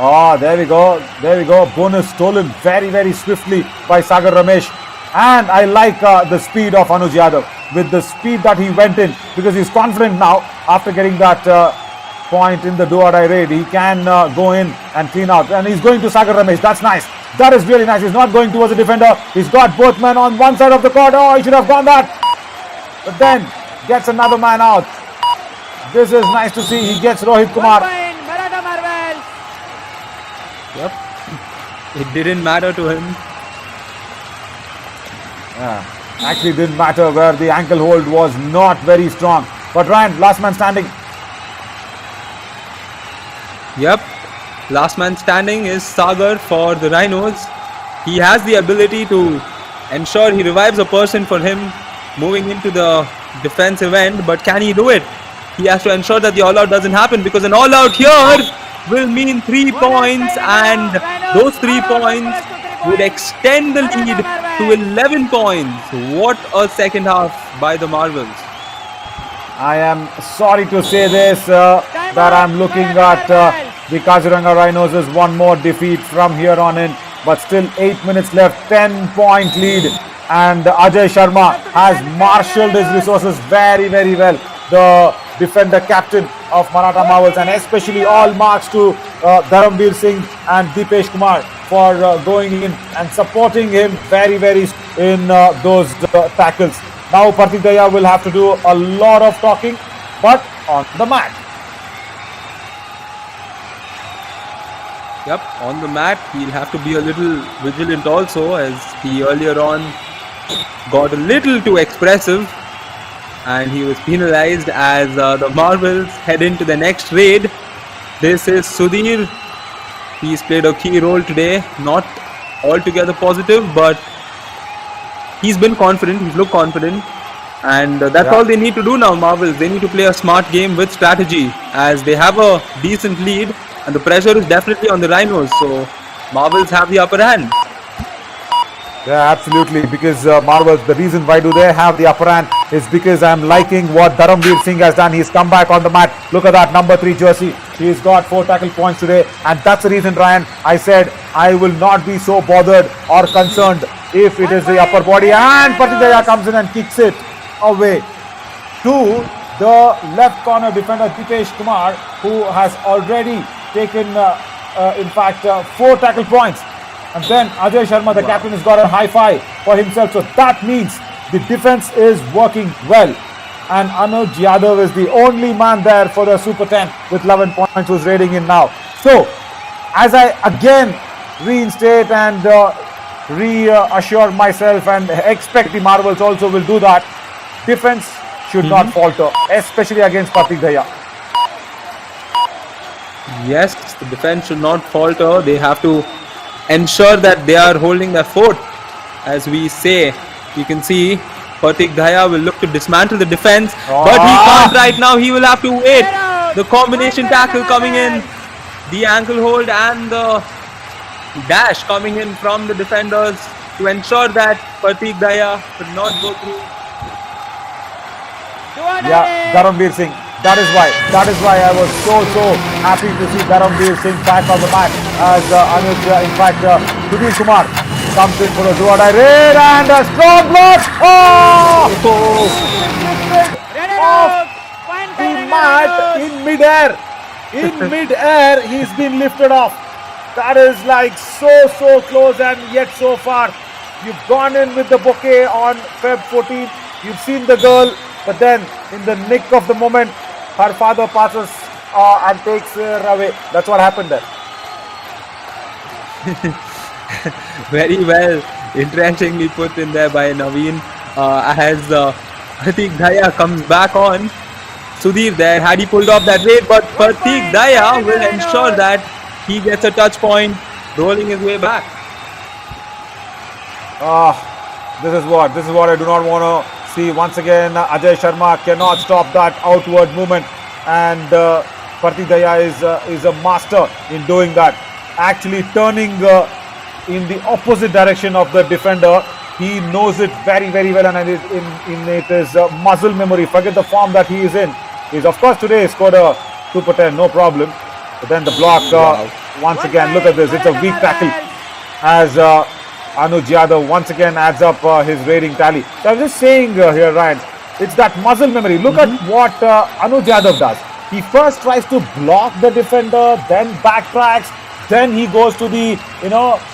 Oh, there we go. Bonus stolen very, very swiftly by Sagar Ramesh. And I like the speed of Anuj Yadav, with the speed that he went in, because he's confident now after getting that point in the do-or-die raid. He can go in and clean out. And he's going to Sagar Ramesh. That's nice. That is really nice. He's not going towards the defender. He's got both men on one side of the court. Oh, he should have gone that. But then gets another man out. This is nice to see. He gets Rohit Kumar. Maratha marvels. Yep, it didn't matter to him. Yeah, actually didn't matter, where the ankle hold was not very strong. But Ryan, last man standing. Yep, last man standing is Sagar for the Rhinos. He has the ability to ensure he revives a person for him moving into the defensive end, but can he do it? He has to ensure that the all-out doesn't happen, because an all-out here will mean 3 points, and those 3 points would extend the lead to 11 points. What a second half by the Marvels. I am sorry to say this, that I'm looking at the Kaziranga Rhinos as one more defeat from here on in, but still 8 minutes left, 10-point lead, and Ajay Sharma has marshaled his resources very, very well. The defender captain of Maratha Marvels, and especially all marks to Dharamveer Singh and Dipesh Kumar for going in and supporting him very, very in those tackles. Now Parthik Daya will have to do a lot of talking, but on the mat. Yep, on the mat he'll have to be a little vigilant also, as he earlier on got a little too expressive and he was penalized, as the Marvels head into the next raid. This is Sudhir. He's played a key role today, not altogether positive, but he's been confident, he's looked confident, and that's all they need to do now, Marvels. They need to play a smart game with strategy, as they have a decent lead and the pressure is definitely on the Rhinos, so Marvels have the upper hand. Yeah, absolutely, because Marvels, the reason why do they have the upper hand is because I'm liking what Dharamveer Singh has done. He's come back on the mat. Look at that number 3 jersey. He's got 4 tackle points today, and that's the reason, Ryan, I said I will not be so bothered or concerned if it is the upper body. And Parthik Daya comes in and kicks it away to the left corner defender Dipesh Kumar, who has already taken in fact 4 tackle points. And then Ajay Sharma, the captain, has got a high five for himself. So that means the defense is working well. And Anuj Yadav is the only man there for the Super 10 with 11 points, who's raiding in now. So, as I again reinstate and reassure myself, and expect the Marvels also will do that, defense should not falter, especially against Pratik Daya. Yes, the defense should not falter. They have to ensure that they are holding their fort. As we say, you can see Pratik Daya will look to dismantle the defense, but he can't right now. He will have to wait. The combination tackle coming in, the ankle hold and the dash coming in from the defenders to ensure that Pratik Daya could not go through. Yeah, Dharamveer Singh. That is why I was so happy to see Dharamveer Singh back on the mat as Anuj, in fact, Sudhir Kumar comes in for a do-or-die raid and a strong block. Oh! Off the mat in mid-air. In mid-air, he's been lifted off. That is like so close and yet so far. You've gone in with the bouquet on Feb 14th. You've seen the girl, but then in the nick of the moment, her father passes and takes her away. That's what happened there. Very well, interestingly put in there by Naveen. As Pratik Daya comes back on, Sudhir there, had he pulled off that raid, but Pratik Daya will ensure that he gets a touch point, rolling his way back. This is what I do not want to see. Once again, Ajay Sharma cannot stop that outward movement, and Pratik Daya is a master in doing that. Actually turning in the opposite direction of the defender. He knows it very well, and it is muscle memory. Forget the form that he is in. He's of course today scored a super 10, no problem. But then the block once again. Look at this. It's a weak tackle as Anuj Yadav once again adds up his rating tally. So I'm just saying here, Ryan, it's that muscle memory. Look at what Anuj Yadav does. He first tries to block the defender, then backtracks, then he goes to the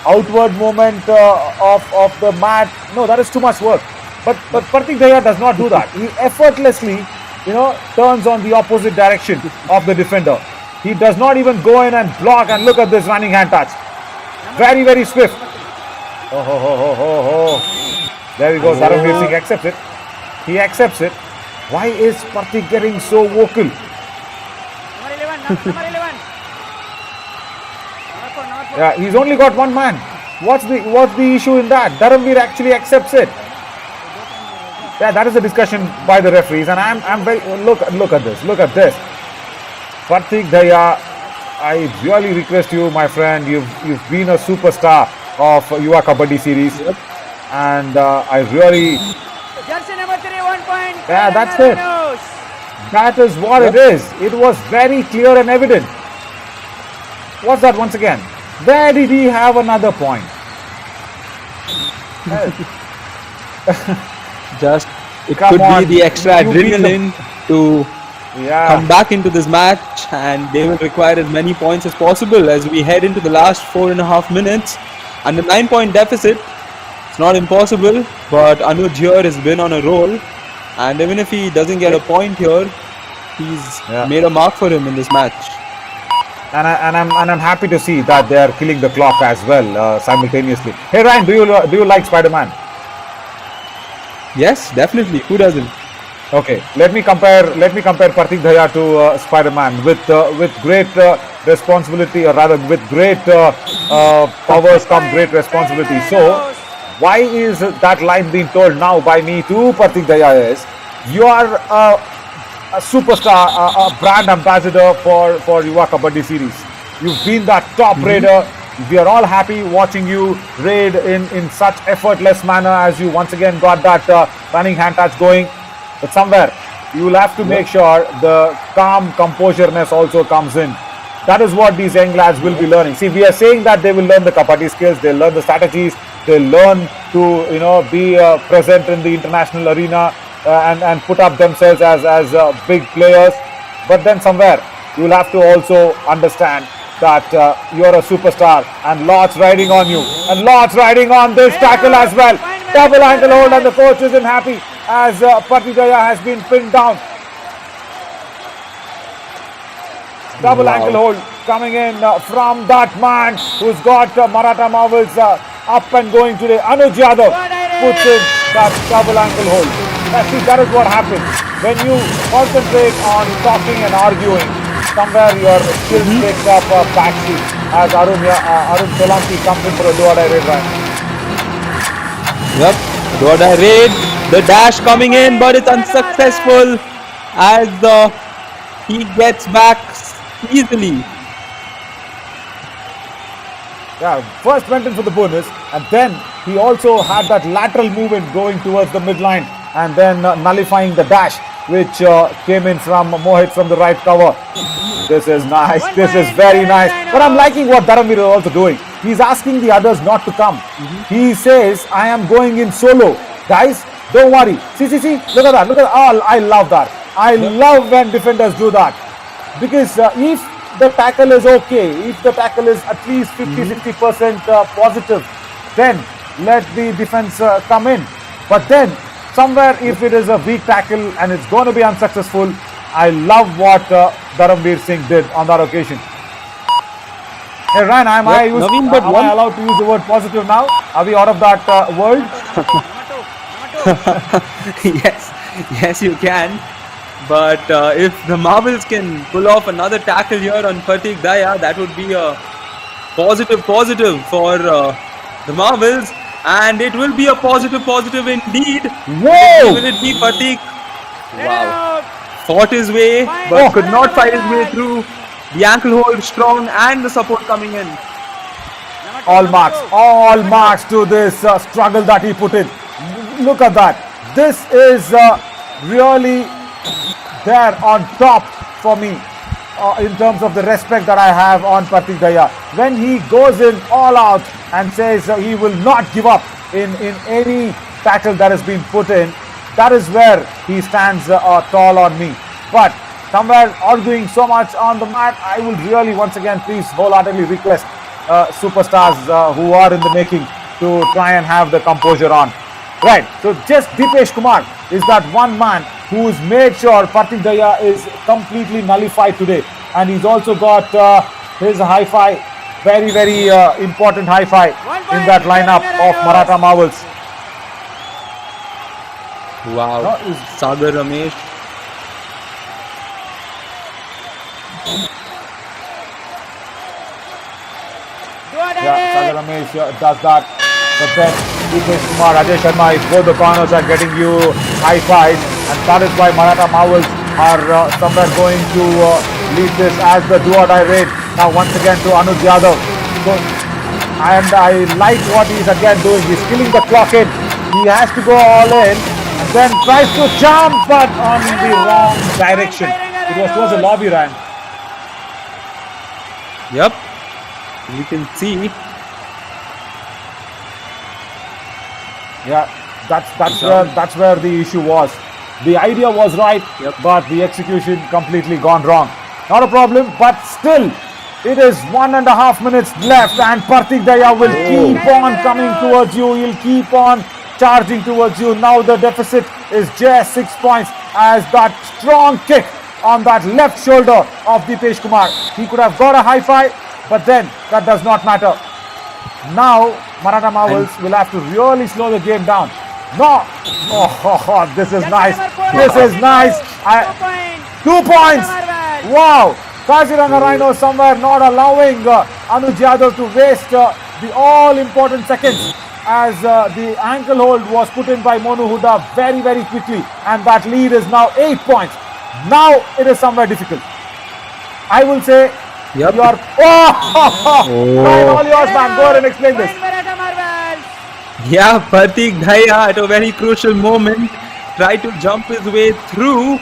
outward movement of the mat. No, that is too much work. But Pratik Daya does not do that. He effortlessly turns on the opposite direction of the defender. He does not even go in and block, and look at this running hand touch. Very swift. There he goes. Dharamveer Singh accepts it. He accepts it. Why is Pratik getting so vocal? Number 11, number 11. Yeah, he's only got one man. What's the issue in that? Dharamveer actually accepts it. Yeah, that is the discussion by the referees, and I'm very look at this. Pratik Daya, I really request you, my friend. You've been a superstar of Yuva Kabaddi series, and I really. Jersey number 3, 1 point. Yeah, that's it. That is what it is. It was very clear and evident. What's that once again? Where did he have another point? Just it Come could on, be the extra you beat adrenaline to come back into this match, and they will require as many points as possible as we head into the last 4.5 minutes. And the 9-point deficit, it's not impossible, but Anuj here has been on a roll, and even if he doesn't get a point here, he's made a mark for him in this match. And I'm happy to see that they are killing the clock as well simultaneously. Hey Ryan, do you like Spider-Man? Yes, definitely. Who doesn't? Okay, let me compare Pratik Daya to Spider-Man with great responsibility, or rather with great powers come great responsibility. So why is that line being told now by me to Pratik Daya is, you are a superstar, a brand ambassador for Yuva Kabaddi series. You've been that top raider. We are all happy watching you raid in such effortless manner as you once again got that running hand touch going. But somewhere you will have to make sure the calm composureness also comes in. That is what these young lads will be learning. See, we are saying that they will learn the Kabaddi skills, they'll learn the strategies, they'll learn to be present in the international arena and put up themselves as big players. But then somewhere you will have to also understand that you are a superstar, and lots riding on you, and lots riding on this tackle as well. Double ankle hold, and the coach isn't happy as Pratik Daya has been pinned down. Double ankle hold coming in from that man who's got Maratha marvels up and going today. Anuj Yadav puts in that double ankle hold. See, that is what happens when you concentrate on talking and arguing, somewhere your skills takes up a backseat as Arun Solanki comes in for a do-or-die raid run. Yep, do-or-die raid. The dash coming in, but it's unsuccessful as he gets back easily. Yeah, first went in for the bonus, and then he also had that lateral movement going towards the midline, and then nullifying the dash, which came in from Mohit from the right cover. This is nice. This is very nice. But I'm liking what Dharamveer is also doing. He's asking the others not to come. He says, I am going in solo. Guys, don't worry. See. Look at that. Look at that. Oh, I love that. I love when defenders do that. Because if the tackle is okay, if the tackle is at least 50-60% positive, then let the defense come in. But then, somewhere if it is a weak tackle and it's going to be unsuccessful, I love what Dharamveer Singh did on that occasion. Hey Ryan, am I allowed to use the word positive now? Are we out of that world? Yes, you can. But if the Marvels can pull off another tackle here on Pratik Daya, that would be a positive for the Marvels. And it will be a positive indeed. Whoa! Will it be Pratik? Wow. Fought his way, but could not fight his way through. The ankle hold strong and the support coming in. All marks to this struggle that he put in. Look at that. This is really there on top for me in terms of the respect that I have on Pratik Daya. When he goes in all out and says he will not give up in any tackle that has been put in, that is where he stands tall on me. But somewhere arguing so much on the mat, I will really once again please wholeheartedly request superstars who are in the making to try and have the composure on. Right, so just Dipesh Kumar is that one man who's made sure Pratik Daya is completely nullified today. And he's also got his hi-fi, very important hi-fi in that lineup of Maratha Marvels. Wow, Sagar Ramesh. Yeah, Sagar Ramesh does that. But then Dipesh Kumar, Ajay Sharma, if both the corners are getting you high fives, and that is why Maratha Marvels are somewhere going to lead this as the do-or-die raid. Now once again to Anuj Yadav. So, and I like what he's again doing. He's killing the clock in. He has to go all in and then tries to jump, but on the wrong direction. It was towards the lobby, Ryan. Yep, you can see. Yeah, that's where the issue was. The idea was right, but the execution completely gone wrong. Not a problem, but still, it is 1.5 minutes left, and Pratik Daya will keep on coming towards you. He'll keep on charging towards you. Now the deficit is just 6 points as that strong kick on that left shoulder of Dipesh Kumar. He could have got a high five, but then that does not matter. Now Maratha Marvels will have to really slow the game down. No! Oh, this is nice. This is nice. 2 points. Wow! Kaziranga Rhinos somewhere not allowing Anuj Yadav to waste the all-important seconds as the ankle hold was put in by Monu Huda very quickly, and that lead is now 8 points. Now it is somewhere difficult. I will say you are... Ryan, all yours, man. Go ahead and explain this. Yeah, Pratik Daya at a very crucial moment tried to jump his way through,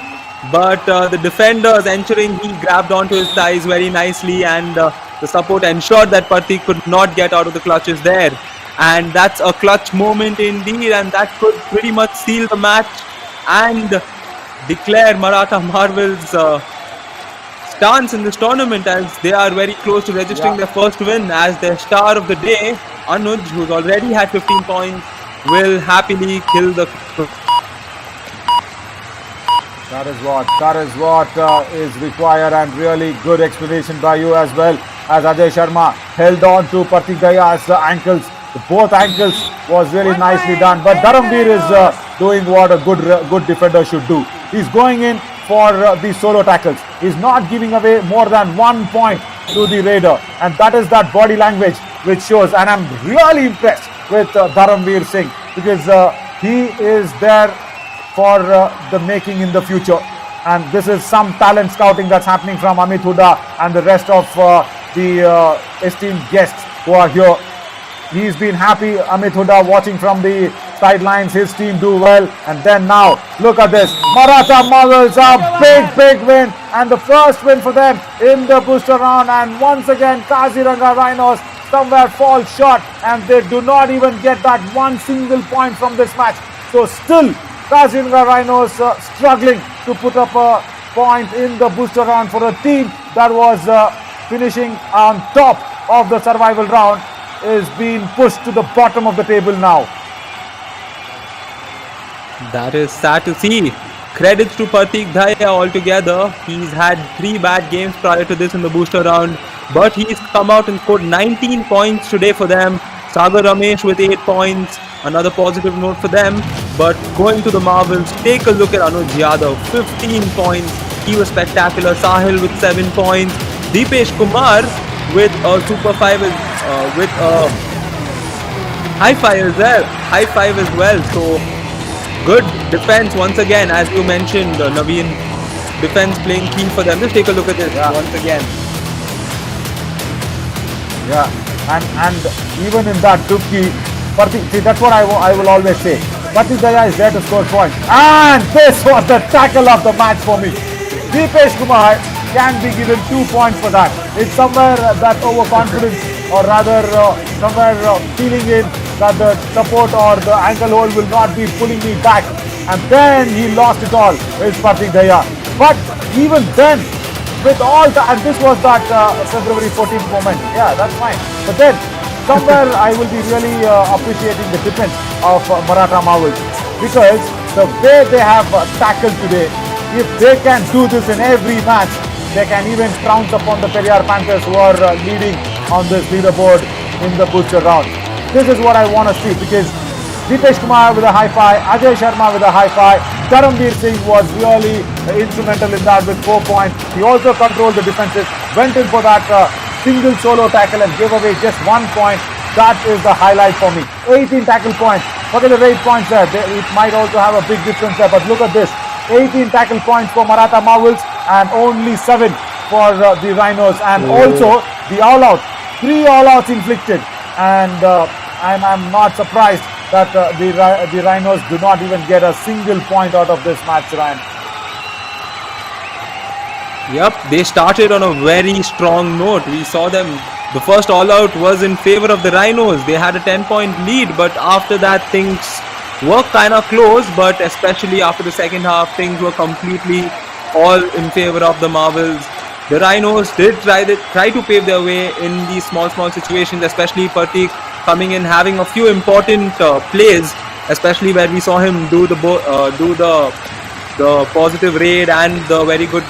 but the defenders ensuring he grabbed onto his thighs very nicely, and the support ensured that Pratik could not get out of the clutches there. And that's a clutch moment indeed, and that could pretty much seal the match and declare Maratha Marvels' stance in this tournament, as they are very close to registering their first win. As their star of the day, Anuj, who's already had 15 points, will happily kill the... That is what is required, and really good explanation by you as well, as Ajay Sharma held on to Pratik Daya's ankles. Both ankles was really nicely done, but Dharamveer is doing what a good defender should do. He's going in for the solo tackles. He's not giving away more than 1 point to the Raider, and that is that body language which shows. And I'm really impressed with Dharamveer Singh, because he is there for the making in the future. And this is some talent scouting that's happening from Amit Huda and the rest of the esteemed guests who are here. He's been happy, Amit Huda, watching from the sidelines his team do well. And then now, look at this. Maratha Marvels, a big win. And the first win for them in the booster round. And once again, Kaziranga Rhinos somewhere fall short. And they do not even get that one single point from this match. So still, Kaziranga Rhinos struggling to put up a point in the booster round for a team that was finishing on top of the survival round, is being pushed to the bottom of the table now. That is sad to see. Credits to Pratik Dhaya altogether. He's had 3 bad games prior to this in the booster round, but he's come out and scored 19 points today for them. Sagar Ramesh with 8 points, another positive note for them. But going to the Marvels, take a look at Anuj Yadav, 15 points. He was spectacular. Sahil with 7 points. Deepesh Kumar with a Super 5 with a high five as well. So good defense once again, as you mentioned, Naveen. Defense playing key for them. Just take a look at this once again. Yeah, and even in that Dubki, see, that's what I will always say. Pratik Dhaya is there to score points. And this was the tackle of the match for me. Deepesh Kumar can be given 2 points for that. It's somewhere that overconfidence, or rather somewhere feeling in that the support or the ankle hold will not be pulling me back. And then he lost it all. It's Pratik Dhaya. But even then, with all the, and this was that February 14th moment. Yeah, that's fine. But then, somewhere I will be really appreciating the defense of Maratha Marvels, because the way they have tackled today, if they can do this in every match, they can even trounce upon the Periyar Panthers, who are leading on this leaderboard in the booster round. This is what I want to see, because Deepesh Kumar with a high five, Ajay Sharma with a high five, Dharamveer Singh was really instrumental in that with 4 points. He also controlled the defenses, went in for that single solo tackle and gave away just 1 point. That is the highlight for me. 18 tackle points. Look at the 8 points there. It might also have a big difference there, but look at this. 18 tackle points for Maratha Marvels and only 7 for the Rhinos. And also the all-out. 3 all-outs inflicted. And I'm not surprised that the Rhinos do not even get a single point out of this match, Ryan. Yep, they started on a very strong note. We saw them, the first all-out was in favor of the Rhinos. They had a 10-point lead, but after that things were kind of close, but especially after the second half, things were completely all in favor of the Marvels. The Rhinos did try to pave their way in these small situations, especially Pratik coming in, having a few important plays, especially where we saw him do the positive raid and the very good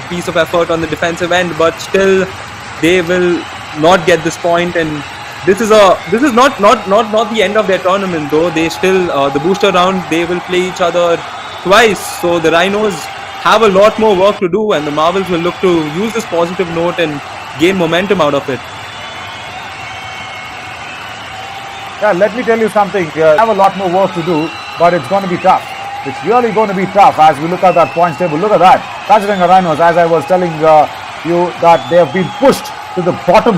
piece of effort on the defensive end, but still they will not get this point. And this is not the end of their tournament though. They still the booster round, they will play each other twice, so the Rhinos have a lot more work to do, and the Marvels will look to use this positive note and gain momentum out of it. Yeah, let me tell you something. I have a lot more work to do, but it's going to be tough. It's really going to be tough as we look at that points table. Look at that. Kaziranga Rhinos, as I was telling you, that they have been pushed to the bottom